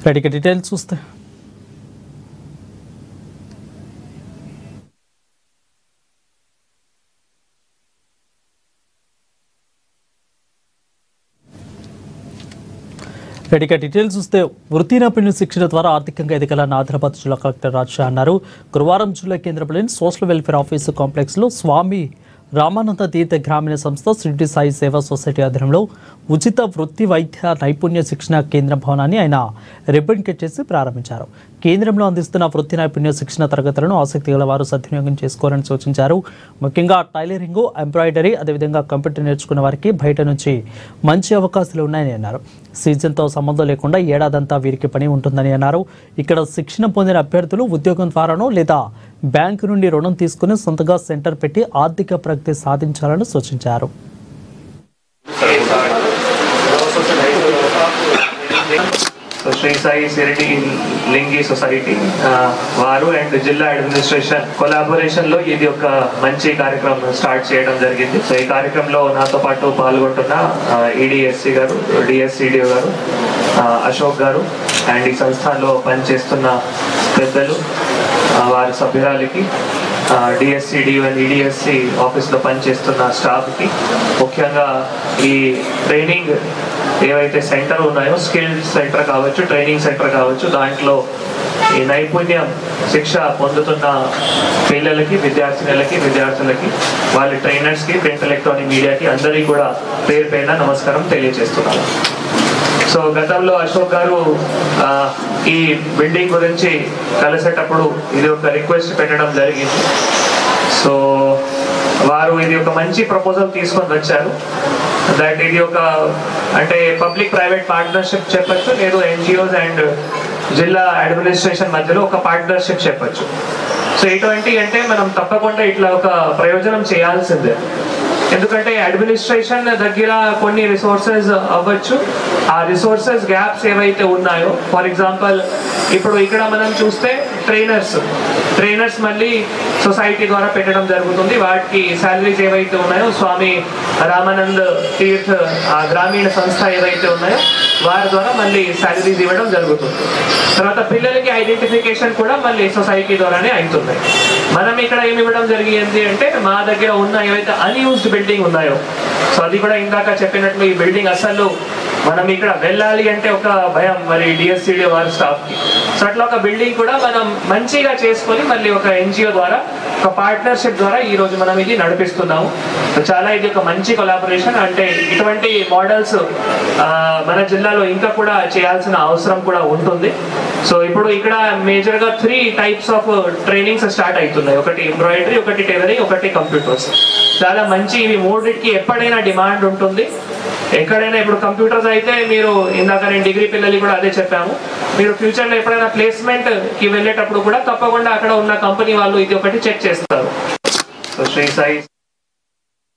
Right details చూస్తే వృత్తి నైపుణ్య శిక్షణ ద్వారా ఆర్థికంగా ఎదగాలని ఆదిలాబాద్ జిల్లా కలెక్టర్ రాజా అన్నారు. గురువారం జిల్లా కేంద్రంలోని సోషల్ వెల్ఫేర్ ఆఫీసు కాంప్లెక్స్లో స్వామి రామానంద తీర్థ గ్రామీణ సంస్థ షిరిడి సాయి సేవా సొసైటీ ఆధ్వర్యంలో ఉచిత వృత్తి వైద్య నైపుణ్య శిక్షణ కేంద్ర భవనాన్ని ఆయన రిబ్బన్ కట్ చేసి ప్రారంభించారు. కేంద్రంలో అందిస్తున్న వృత్తి నైపుణ్య శిక్షణ తరగతులను ఆసక్తి గల వారు సద్వినియోగం చేసుకోవాలని సూచించారు. ముఖ్యంగా టైలరింగ్, ఎంబ్రాయిడరీ, అదేవిధంగా కంప్యూటర్ నేర్చుకున్న వారికి బయట నుంచి మంచి అవకాశాలు ఉన్నాయని అన్నారు. సీజన్తో సంబంధం లేకుండా ఏడాదంతా వీరికి పని ఉంటుందని అన్నారు. ఇక్కడ శిక్షణ పొందిన అభ్యర్థులు ఉద్యోగం ద్వారానో లేదా బ్యాంకు నుండి రుణం తీసుకుని సొంతగా సెంటర్ పెట్టి ఆర్థిక ప్రగతి సాధించాలని సూచించారు. శ్రీ సాయి షిరిడి లింగి సొసైటీ వారు అండ్ జిల్లా అడ్మినిస్ట్రేషన్ కొలాబొరేషన్ లో ఇది ఒక మంచి కార్యక్రమం స్టార్ట్ చేయడం జరిగింది. సో ఈ కార్యక్రమంలో నాతో పాటు పాల్గొంటున్న ఈడిఎస్సి గారు, డిఎస్సిడిఓ గారు, అశోక్ గారు అండ్ ఈ సంస్థలో పనిచేస్తున్న పెద్దలు, వారి సభ్యురాలకి, డిఎస్సిడిఓ అండ్ ఈడిఎస్సి ఆఫీస్లో పనిచేస్తున్న స్టాఫ్కి, ముఖ్యంగా ఈ ట్రైనింగ్ ఏవైతే సెంటర్ ఉన్నాయో స్కిల్ సెంటర్ కావచ్చు, ట్రైనింగ్ సెంటర్ కావచ్చు, దాంట్లో ఈ నైపుణ్యం శిక్ష పొందుతున్న పిల్లలకి, విద్యార్థులకి, వాళ్ళ ట్రైనర్స్కి, ప్రింట్ ఎలక్ట్రానిక్ మీడియాకి అందరికీ కూడా పేరు పైన నమస్కారం తెలియజేస్తున్నాను. సో గతంలో అశోక్ గారు ఈ బిల్డింగ్ గురించి కలిసేటప్పుడు ఇది ఒక రిక్వెస్ట్ పెట్టడం జరిగింది. సో వారు ఇది ఒక మంచి ప్రపోజల్ తీసుకొని వచ్చారు. దట్ ఇది ఒక అంటే పబ్లిక్ ప్రైవేట్ పార్ట్నర్షిప్ చెప్పచ్చు, లేదు ఎన్జిఓస్ అండ్ జిల్లా అడ్మినిస్ట్రేషన్ మధ్యలో ఒక పార్ట్నర్షిప్ చెప్పచ్చు. సో ఎటువంటి అంటే మనం తప్పకుండా ఇట్లా ఒక ప్రయోజనం చేయాల్సిందే. ఎందుకంటే అడ్మినిస్ట్రేషన్ దగ్గర కొన్ని రిసోర్సెస్ అవ్వచ్చు, ఆ రిసోర్సెస్ గ్యాప్స్ ఏవైతే ఉన్నాయో, ఫర్ ఎగ్జాంపుల్ ఇప్పుడు ఇక్కడ మనం చూస్తే ట్రైనర్స్ మళ్ళీ సొసైటీ ద్వారా పెట్టడం జరుగుతుంది. వాటికి శాలరీస్ ఏవైతే ఉన్నాయో స్వామి రామానంద్ తీర్థ్ గ్రామీణ సంస్థ ఏవైతే ఉన్నాయో వారి ద్వారా మళ్ళీ శాలరీస్ ఇవ్వడం జరుగుతుంది. తర్వాత పిల్లలకి ఐడెంటిఫికేషన్ కూడా మళ్ళీ సొసైటీ ద్వారానే అవుతున్నాయి. మనం ఇక్కడ ఏమి ఇవ్వడం జరిగింది అంటే మా దగ్గర ఉన్న ఏవైతే అన్యూజ్డ్ బిల్డింగ్ ఉన్నాయో, సో అది కూడా ఇందాక చెప్పినట్లు ఈ బిల్డింగ్ అసలు మనం ఇక్కడ వెళ్ళాలి అంటే ఒక భయం మరి డిఎస్సిడి వారి స్టాఫ్కి. సో అట్లా ఒక బిల్డింగ్ కూడా మనం మంచిగా చేసుకొని మళ్ళీ ఒక ఎన్జిఓ ద్వారా, ఒక పార్ట్నర్షిప్ ద్వారా ఈ రోజు మనం ఇది నడిపిస్తున్నాము. చాలా ఇది ఒక మంచి కొలాబరేషన్. అంటే ఇటువంటి మోడల్స్ మన జిల్లాలో ఇంకా కూడా చేయాల్సిన అవసరం కూడా ఉంటుంది. సో ఇప్పుడు ఇక్కడ మేజర్గా 3 types ఆఫ్ ట్రైనింగ్స్ స్టార్ట్ అవుతున్నాయి. ఒకటి ఎంబ్రాయిడరీ, ఒకటి టైలరింగ్, ఒకటి కంప్యూటర్స్. చాలా మంచి ఇవి మూడింటికి ఎప్పుడైనా డిమాండ్ ఉంటుంది. ఎక్కడైనా ఇప్పుడు కంప్యూటర్స్ అయితే మీరు ఇందాక నేను డిగ్రీ పిల్లలకి కూడా అదే చెప్పాము, మీరు ఫ్యూచర్లో ఎప్పుడైనా ప్లేస్మెంట్కి వెళ్ళేటప్పుడు కూడా తప్పకుండా అక్కడ ఉన్న కంపెనీ వాళ్ళు ఇది ఒకటి చెక్ చేస్తారు. సో శ్రీ సాయి